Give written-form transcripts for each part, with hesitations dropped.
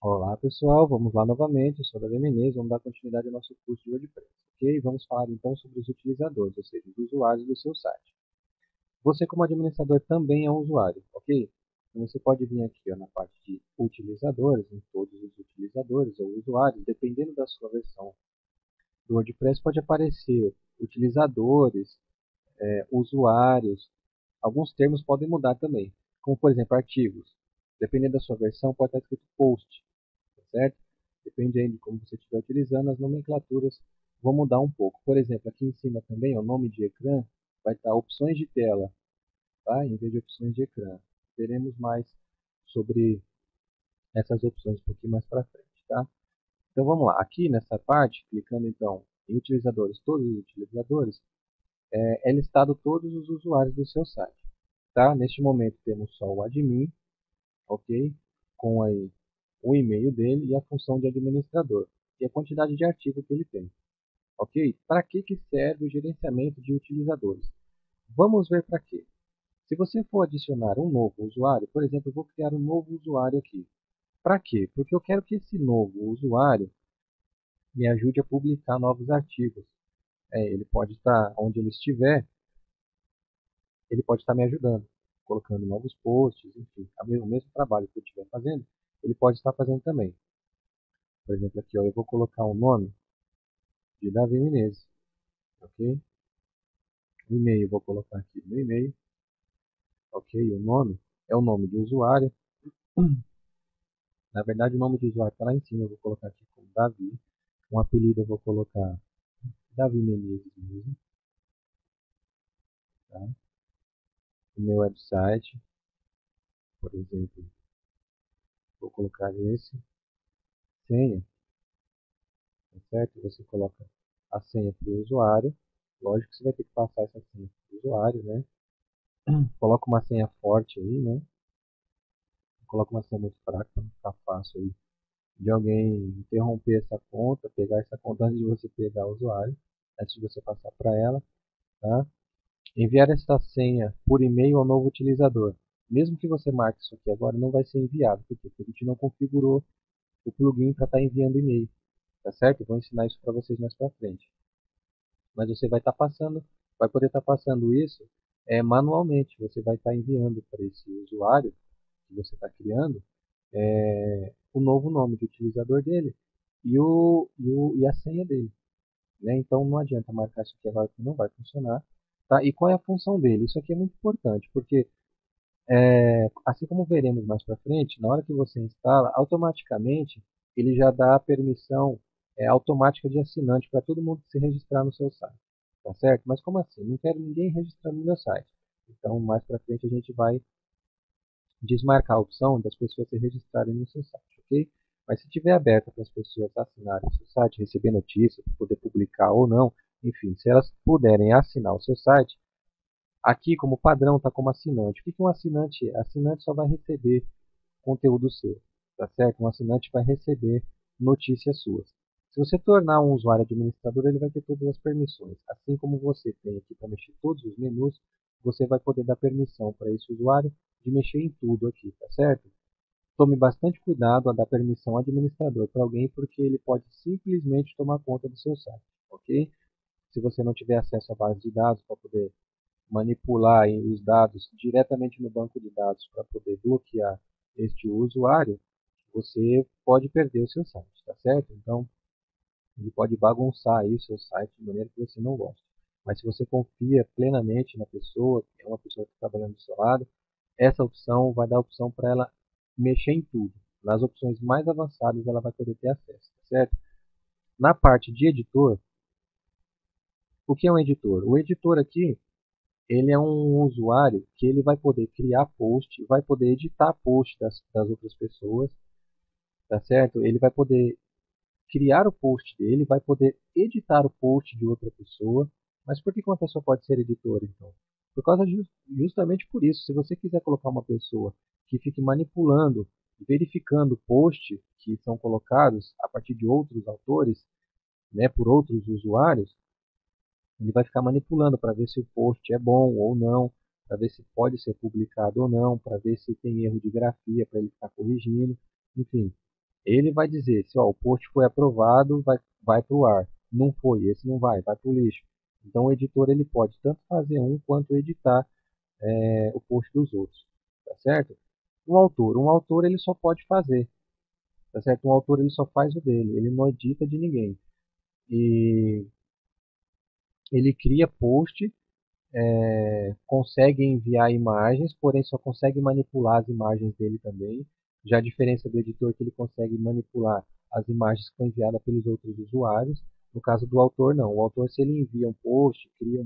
Olá pessoal, vamos lá novamente, eu sou Davi Menezes, vamos dar continuidade ao nosso curso de WordPress, ok? Vamos falar então sobre os utilizadores, ou seja, os usuários do seu site. Você como administrador também é um usuário, ok? Então você pode vir aqui ó, na parte de utilizadores, em todos os utilizadores ou usuários, dependendo da sua versão do WordPress pode aparecer utilizadores, usuários, alguns termos podem mudar também, como por exemplo artigos. Dependendo da sua versão pode estar escrito post, certo? Depende aí de como você estiver utilizando, as nomenclaturas vão mudar um pouco. Por exemplo, aqui em cima também, o nome de ecrã vai estar opções de tela, tá? Em vez de opções de ecrã. Veremos mais sobre essas opções um pouquinho mais para frente, tá? Então vamos lá, aqui nessa parte, clicando então em utilizadores, todos os utilizadores, é listado todos os usuários do seu site, tá? Neste momento temos só o admin, ok? Com aí o e-mail dele e a função de administrador e a quantidade de arquivo que ele tem, ok? Para que serve o gerenciamento de utilizadores? Vamos ver para quê. Se você for adicionar um novo usuário, por exemplo, eu vou criar um novo usuário aqui. Para quê? Porque eu quero que esse novo usuário me ajude a publicar novos artigos. Ele pode estar onde ele estiver, ele pode estar me ajudando, colocando novos posts, enfim, o mesmo trabalho que eu estiver fazendo, ele pode estar fazendo também. Por exemplo, aqui ó, eu vou colocar o nome de Davi Menezes, ok? O e-mail, vou colocar aqui meu e-mail, ok? O nome é o nome de usuário. Na verdade, o nome de usuário está lá em cima, eu vou colocar aqui como Davi. Um apelido eu vou colocar Davi Menezes mesmo, tá? O meu website, por exemplo, vou colocar esse. Senha, tá certo? Você coloca a senha para o usuário. Lógico que você vai ter que passar essa senha para o usuário, né? Coloca uma senha forte aí, né? Coloca uma senha muito fraca para não ficar fácil aí de alguém interromper essa conta, pegar essa conta antes de você pegar o usuário, antes de você passar para ela, tá? Enviar essa senha por e-mail ao novo utilizador. Mesmo que você marque isso aqui agora, não vai ser enviado, porque a gente não configurou o plugin para estar enviando e-mail, tá certo? Eu vou ensinar isso para vocês mais para frente. Mas você vai estar passando, vai poder estar passando isso manualmente. Você vai estar enviando para esse usuário que você está criando o novo nome de utilizador dele e a senha dele, né? Então não adianta marcar isso aqui agora que não vai funcionar. Tá? E qual é a função dele? Isso aqui é muito importante, porque assim como veremos mais para frente, na hora que você instala, automaticamente ele já dá a permissão automática de assinante para todo mundo se registrar no seu site. Tá certo? Mas como assim? Não quero ninguém registrando no meu site. Então mais para frente a gente vai desmarcar a opção das pessoas se registrarem no seu site, ok? Mas se tiver aberta para as pessoas assinarem o seu site, receber notícias, poder publicar ou não, enfim, se elas puderem assinar o seu site, aqui como padrão está como assinante. O que um assinante é? Assinante só vai receber conteúdo seu, tá certo? Um assinante vai receber notícias suas. Se você tornar um usuário administrador, ele vai ter todas as permissões. Assim como você tem aqui para mexer todos os menus, você vai poder dar permissão para esse usuário de mexer em tudo aqui, tá certo? Tome bastante cuidado a dar permissão ao administrador para alguém, porque ele pode simplesmente tomar conta do seu site, ok? Se você não tiver acesso à base de dados para poder manipular os dados diretamente no banco de dados para poder bloquear este usuário, você pode perder o seu site, tá certo? Então, ele pode bagunçar aí o seu site de maneira que você não gosta. Mas se você confia plenamente na pessoa, que é uma pessoa que está trabalhando do seu lado, essa opção vai dar a opção para ela mexer em tudo. Nas opções mais avançadas ela vai poder ter acesso, tá certo? Na parte de editor, o que é um editor? O editor aqui, ele é um usuário que ele vai poder criar post, vai poder editar post das outras pessoas, tá certo? Ele vai poder criar o post dele, vai poder editar o post de outra pessoa. Mas por que uma pessoa pode ser editora, então? Por causa justamente por isso. Se você quiser colocar uma pessoa que fique manipulando, verificando posts que são colocados a partir de outros autores, né, por outros usuários, ele vai ficar manipulando para ver se o post é bom ou não, para ver se pode ser publicado ou não, para ver se tem erro de grafia, para ele ficar corrigindo, enfim. Ele vai dizer se ó, o post foi aprovado, vai para o ar. Não foi, esse não vai para o lixo. Então o editor ele pode tanto fazer um quanto editar o post dos outros, tá certo? Um autor ele só pode fazer, tá certo? Um autor ele só faz o dele, ele não edita de ninguém. E ele cria post, consegue enviar imagens, porém só consegue manipular as imagens dele também. Já a diferença do editor que ele consegue manipular as imagens que são enviadas pelos outros usuários. No caso do autor, não. O autor, se ele envia um post, cria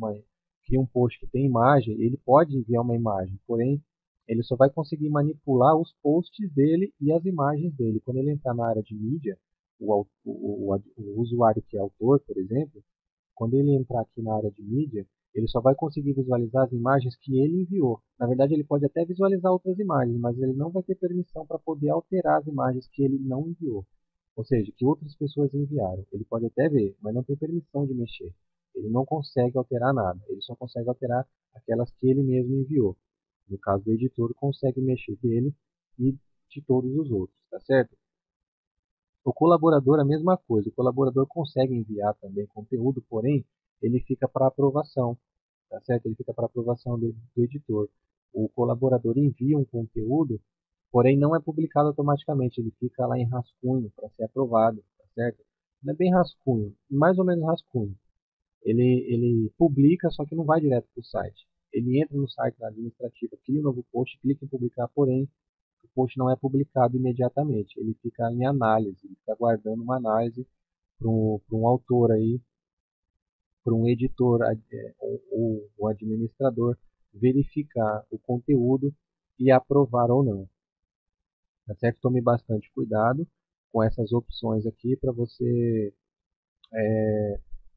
um post que tem imagem, ele pode enviar uma imagem, porém ele só vai conseguir manipular os posts dele e as imagens dele. Quando ele entrar na área de mídia, o usuário que é autor, por exemplo, quando ele entrar aqui na área de mídia, ele só vai conseguir visualizar as imagens que ele enviou. Na verdade, ele pode até visualizar outras imagens, mas ele não vai ter permissão para poder alterar as imagens que ele não enviou. Ou seja, que outras pessoas enviaram. Ele pode até ver, mas não tem permissão de mexer. Ele não consegue alterar nada. Ele só consegue alterar aquelas que ele mesmo enviou. No caso do editor, consegue mexer dele e de todos os outros, tá certo? O colaborador, a mesma coisa. O colaborador consegue enviar também conteúdo, porém, ele fica para aprovação, tá certo? Ele fica para aprovação do editor. O colaborador envia um conteúdo, porém não é publicado automaticamente. Ele fica lá em rascunho para ser aprovado, tá certo? Não é bem rascunho, mais ou menos rascunho. Ele publica, só que não vai direto para o site. Ele entra no site da administrativa, cria um novo post, clica em publicar, porém o post não é publicado imediatamente. Ele fica em análise, ele fica aguardando uma análise para um autor aí, para um editor ou o administrador verificar o conteúdo e aprovar ou não. Tá certo? Tome bastante cuidado com essas opções aqui para você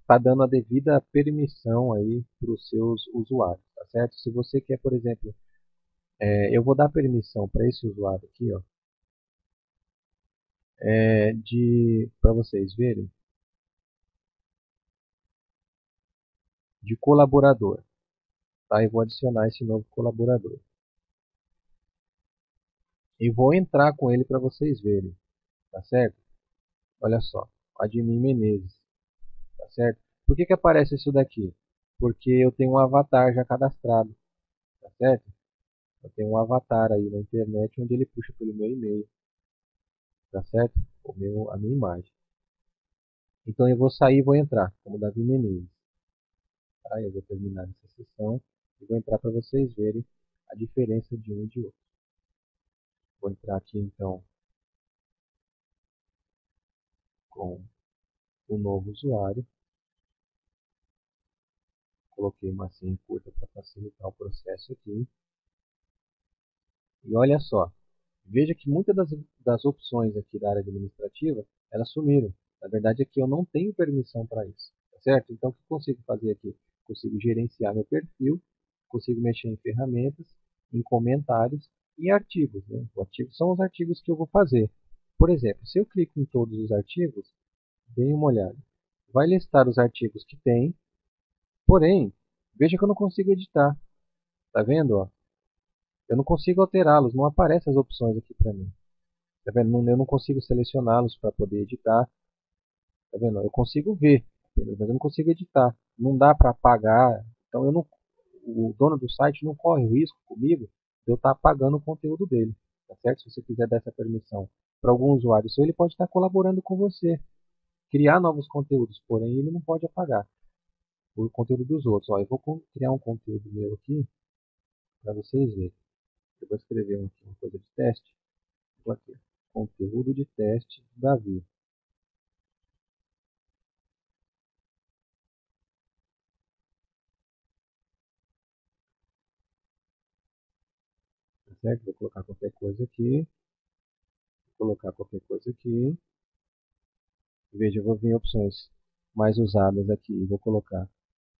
estar dando a devida permissão aí para os seus usuários, tá certo? Se você quer, por exemplo, eu vou dar permissão para esse usuário aqui, ó, para vocês verem, de colaborador, tá? Eu vou adicionar esse novo colaborador. E vou entrar com ele para vocês verem, tá certo? Olha só, Admin Menezes, tá certo? Por que que aparece isso daqui? Porque eu tenho um avatar já cadastrado, tá certo? Eu tenho um avatar aí na internet onde ele puxa pelo meu e-mail, tá certo? A minha imagem. Então eu vou sair e vou entrar, como Davi Menezes. Tá? Eu vou terminar essa sessão e vou entrar para vocês verem a diferença de um e de outro. Vou entrar aqui então com o novo usuário. Coloquei uma senha curta para facilitar o processo aqui. E olha só, veja que muitas das opções aqui da área administrativa, elas sumiram. Na verdade, aqui eu não tenho permissão para isso, tá certo? Então, o que eu consigo fazer aqui? Consigo gerenciar meu perfil, consigo mexer em ferramentas, em comentários e em artigos, né? Os artigos são os artigos que eu vou fazer. Por exemplo, se eu clico em todos os artigos, deem uma olhada. Vai listar os artigos que tem, porém, veja que eu não consigo editar. Tá vendo, ó? Eu não consigo alterá-los, não aparecem as opções aqui para mim. Tá vendo? Eu não consigo selecioná-los para poder editar. Tá vendo? Eu consigo ver, mas eu não consigo editar. Não dá para apagar. Então o dono do site não corre o risco comigo de eu estar apagando o conteúdo dele. Tá certo? Se você quiser dar essa permissão para algum usuário seu, ele pode estar colaborando com você, criar novos conteúdos, porém ele não pode apagar o conteúdo dos outros. Ó, eu vou criar um conteúdo meu aqui para vocês verem. Eu vou escrever uma coisa de teste. Vou aqui, conteúdo de teste Davi. Tá certo? Vou colocar qualquer coisa aqui. Vou colocar qualquer coisa aqui. Veja, eu vou vir em opções mais usadas aqui. Vou colocar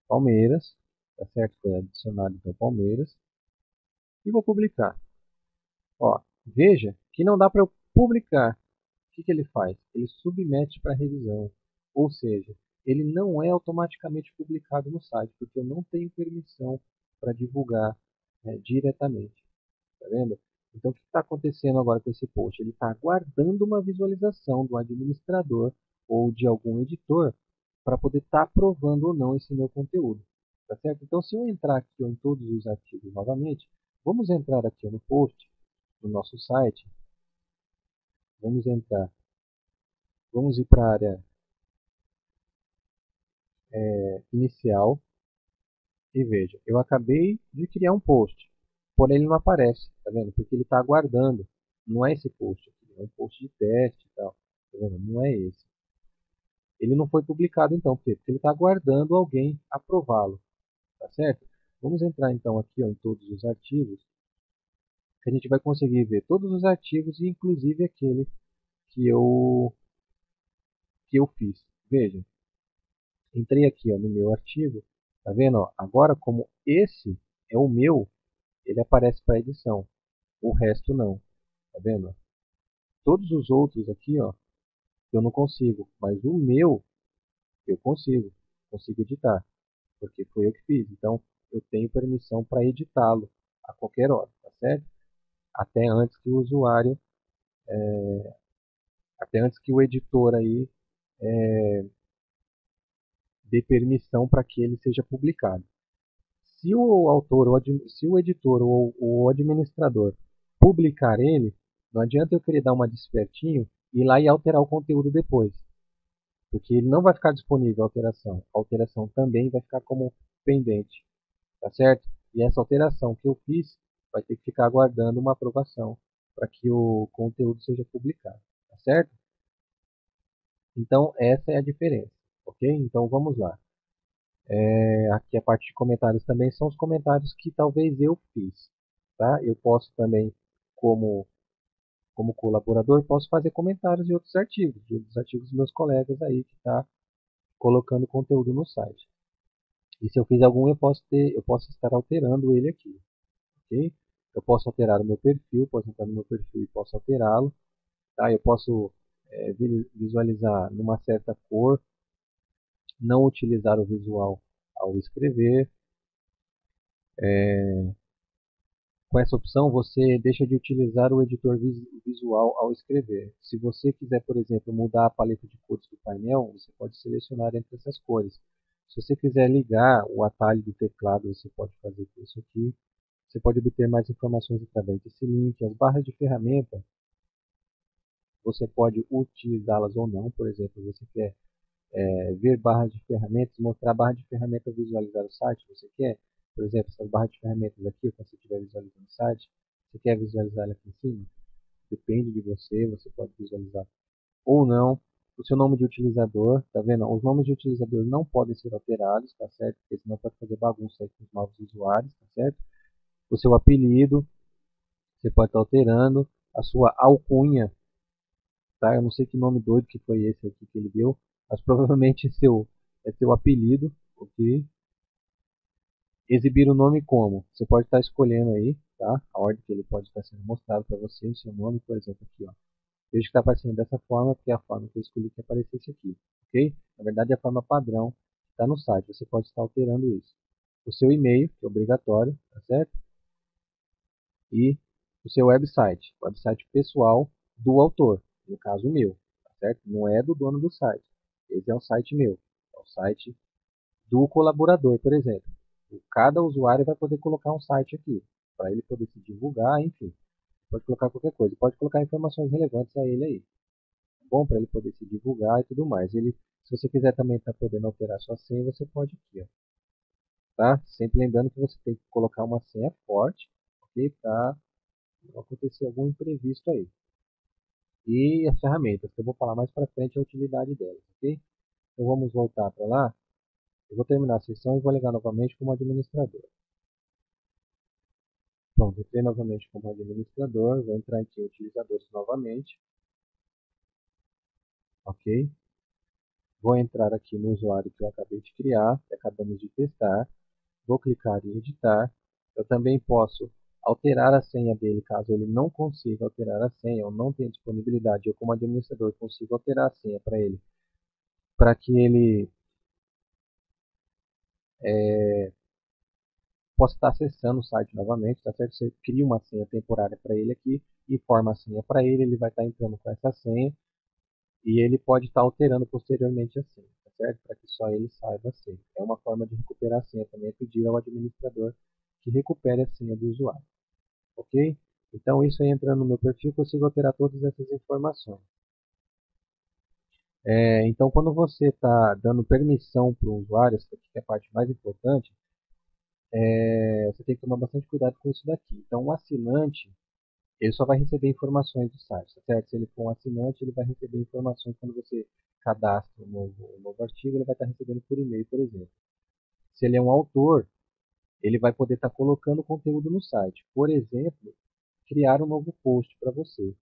Palmeiras. Tá certo? Foi adicionado então Palmeiras. E vou publicar. Ó, veja que não dá para eu publicar. O que que ele faz? Ele submete para revisão. Ou seja, ele não é automaticamente publicado no site, porque eu não tenho permissão para divulgar diretamente. Tá vendo? Então, o que está acontecendo agora com esse post? Ele está aguardando uma visualização do administrador ou de algum editor para poder estar aprovando ou não esse meu conteúdo. Tá certo? Então, se eu entrar aqui ó, em todos os artigos novamente, vamos entrar aqui ó, no post do nosso site. Vamos entrar. Vamos ir para a área inicial e veja, eu acabei de criar um post, porém ele não aparece, tá vendo? Porque ele está aguardando. Não é esse post aqui, é um post de teste e tal, tá vendo? Não é esse. Ele não foi publicado então, por quê? Porque ele está aguardando alguém aprová-lo, tá certo? Vamos entrar então aqui ó, em todos os artigos, que a gente vai conseguir ver todos os artigos e inclusive aquele que eu fiz. Veja, entrei aqui ó, no meu artigo, tá vendo? Ó? Agora como esse é o meu, ele aparece para edição, o resto não, tá vendo? Todos os outros aqui ó, eu não consigo, mas o meu eu consigo editar, porque foi eu que fiz. Então, eu tenho permissão para editá-lo a qualquer hora, tá certo? Até antes que o usuário, até antes que o editor aí dê permissão para que ele seja publicado. Se o autor, se o editor ou o administrador publicar ele, não adianta eu querer dar uma despertinho e ir lá e alterar o conteúdo depois, porque ele não vai ficar disponível a alteração. A alteração também vai ficar como pendente, tá certo? E essa alteração que eu fiz vai ter que ficar aguardando uma aprovação para que o conteúdo seja publicado, tá certo? Então essa é a diferença, ok? Então vamos lá. Aqui a parte de comentários também são os comentários que talvez eu fiz, tá? Eu posso também, como colaborador, posso fazer comentários de outros artigos dos meus colegas aí que está colocando conteúdo no site. E se eu fiz algum, eu posso estar alterando ele aqui, ok? Eu posso alterar o meu perfil, posso entrar no meu perfil e posso alterá-lo, tá? Eu posso visualizar numa certa cor, não utilizar o visual ao escrever. Com essa opção, você deixa de utilizar o editor visual ao escrever. Se você quiser, por exemplo, mudar a paleta de cores do painel, você pode selecionar entre essas cores. Se você quiser ligar o atalho do teclado, você pode fazer isso aqui. Você pode obter mais informações através desse link. As barras de ferramenta, você pode utilizá-las ou não. Por exemplo, você quer ver barras de ferramentas, mostrar a barra de ferramenta, visualizar o site, você quer, por exemplo, essas barras de ferramentas aqui, quando você estiver visualizando o site, você quer visualizar ela aqui em cima? Depende de você, você pode visualizar ou não. O seu nome de utilizador, tá vendo? Os nomes de utilizador não podem ser alterados, tá certo? Porque senão pode fazer bagunça aí com os novos usuários, tá certo? O seu apelido, você pode estar alterando. A sua alcunha, tá? Eu não sei que nome doido que foi esse aqui que ele deu, mas provavelmente é seu apelido, ok? Exibir o nome como? Você pode estar escolhendo aí, tá? A ordem que ele pode estar sendo mostrado para você, o seu nome, por exemplo, aqui, ó. Veja que está aparecendo dessa forma, porque é a forma que eu escolhi que aparecesse aqui, ok? Na verdade, é a forma padrão que está no site, você pode estar alterando isso. O seu e-mail, que é obrigatório, tá certo? E o seu website pessoal do autor, no caso o meu, tá certo? Não é do dono do site. Esse é o site meu, é o site do colaborador, por exemplo. Cada usuário vai poder colocar um site aqui, para ele poder se divulgar, enfim. Pode colocar qualquer coisa, pode colocar informações relevantes a ele aí. Tá bom? Para ele poder se divulgar e tudo mais. Se você quiser também estar podendo alterar sua senha, você pode aqui, ó. Tá? Sempre lembrando que você tem que colocar uma senha forte, ok? Para não acontecer algum imprevisto aí. E as ferramentas, que eu vou falar mais para frente a utilidade delas, ok? Então vamos voltar para lá. Eu vou terminar a sessão e vou ligar novamente como administrador. Bom, entrei novamente como administrador, vou entrar aqui em utilizadores novamente, ok? Vou entrar aqui no usuário que eu acabei de criar, que acabamos de testar, vou clicar em editar. Eu também posso alterar a senha dele, caso ele não consiga alterar a senha ou não tenha disponibilidade, eu como administrador consigo alterar a senha para ele, para que ele possa estar acessando o site novamente, tá certo? Você cria uma senha temporária para ele aqui, informa a senha para ele, ele vai estar entrando com essa senha e ele pode estar alterando posteriormente a senha, tá certo? Para que só ele saiba a senha. É uma forma de recuperar a senha também, é pedir ao administrador que recupere a senha do usuário, ok? Então isso aí entrando no meu perfil, eu consigo alterar todas essas informações. Então quando você está dando permissão para o usuário, essa aqui é a parte mais importante, você tem que tomar bastante cuidado com isso daqui. Então o assinante, ele só vai receber informações do site, tá certo? Se ele for um assinante, ele vai receber informações quando você cadastra um novo artigo, ele vai estar recebendo por e-mail, por exemplo. Se ele é um autor, ele vai poder estar colocando conteúdo no site. Por exemplo, criar um novo post para você,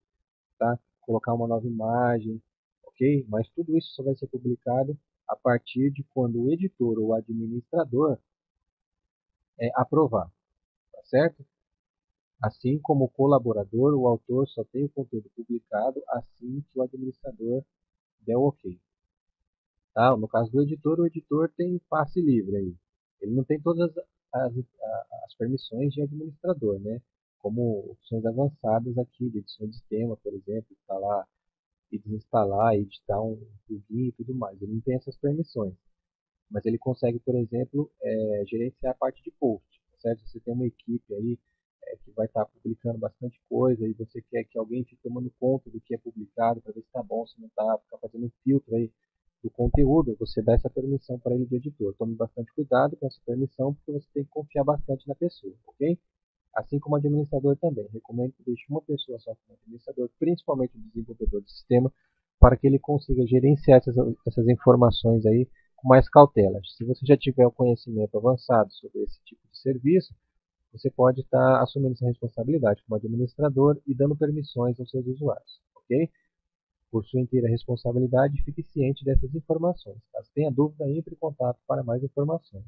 tá? Colocar uma nova imagem, ok? Mas tudo isso só vai ser publicado a partir de quando o editor ou o administrador aprovar, tá certo? Assim como o colaborador, o autor só tem o conteúdo publicado assim que o administrador der o ok. Tá? No caso do editor, o editor tem passe livre aí. Ele não tem todas as permissões de administrador, né? Como opções avançadas aqui, de edição de tema, por exemplo, instalar e desinstalar, editar um plugin e tudo mais. Ele não tem essas permissões. Mas ele consegue, por exemplo, gerenciar a parte de post, tá certo? Você tem uma equipe aí que vai estar publicando bastante coisa e você quer que alguém fique tomando conta do que é publicado para ver se está bom, se não está, ficar fazendo um filtro aí do conteúdo, você dá essa permissão para ele de editor. Tome bastante cuidado com essa permissão, porque você tem que confiar bastante na pessoa, ok? Assim como o administrador também. Recomendo que deixe uma pessoa só como administrador, principalmente o desenvolvedor de sistema, para que ele consiga gerenciar essas informações aí com mais cautela. Se você já tiver o conhecimento avançado sobre esse tipo de serviço, você pode estar assumindo essa responsabilidade como administrador e dando permissões aos seus usuários, ok? Por sua inteira responsabilidade, fique ciente dessas informações. Caso tenha dúvida, entre em contato para mais informações.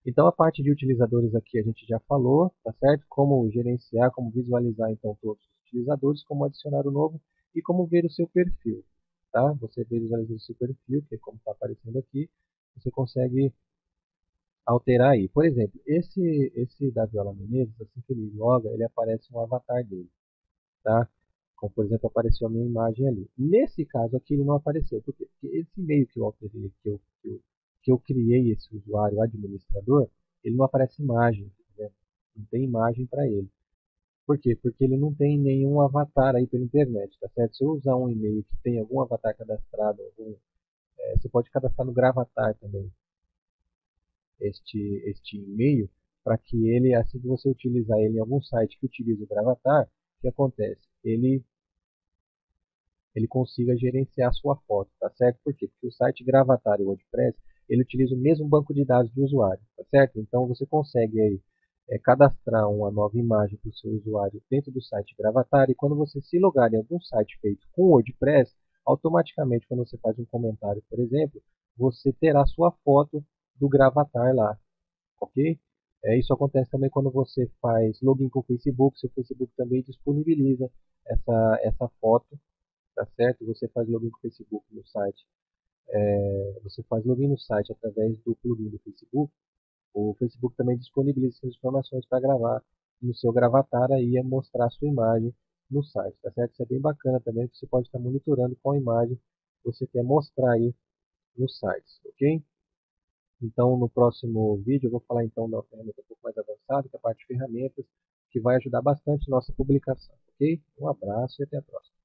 Então a parte de utilizadores aqui a gente já falou, tá certo? Como gerenciar, como visualizar então todos os utilizadores, como adicionar o novo e como ver o seu perfil, tá? Você visualiza o seu perfil, que é como está aparecendo aqui, você consegue alterar aí. Por exemplo, esse da Viola Menezes, assim que ele loga, ele aparece um avatar dele, tá? Como por exemplo apareceu a minha imagem ali. Nesse caso aqui ele não apareceu, por quê? Porque esse e-mail que eu alterei, que eu criei esse usuário administrador, ele não aparece imagem, tá vendo? Não tem imagem para ele. Por quê? Porque ele não tem nenhum avatar aí pela internet, tá certo? Se eu usar um e-mail que tem algum avatar cadastrado, você pode cadastrar no Gravatar também este e-mail, para que ele, assim que você utilizar ele em algum site que utiliza o Gravatar, o que acontece? Ele consiga gerenciar a sua foto, tá certo? Por quê? Porque o site Gravatar e o WordPress, ele utiliza o mesmo banco de dados de usuário, tá certo? Então você consegue aí cadastrar uma nova imagem para o seu usuário dentro do site Gravatar e quando você se logar em algum site feito com WordPress, automaticamente quando você faz um comentário, por exemplo, você terá sua foto do Gravatar lá, ok? Isso acontece também quando você faz login com o Facebook, seu Facebook também disponibiliza essa foto, tá certo? Você faz login com o Facebook no site, você faz login no site através do plugin do Facebook, o Facebook também disponibiliza essas informações para gravar no seu gravatar aí e mostrar a sua imagem no site, tá certo? Isso é bem bacana também, que você pode estar monitorando qual imagem você quer mostrar aí no site, ok? Então, no próximo vídeo, eu vou falar então da ferramenta um pouco mais avançada, que é a parte de ferramentas, que vai ajudar bastante nossa publicação, ok? Um abraço e até a próxima.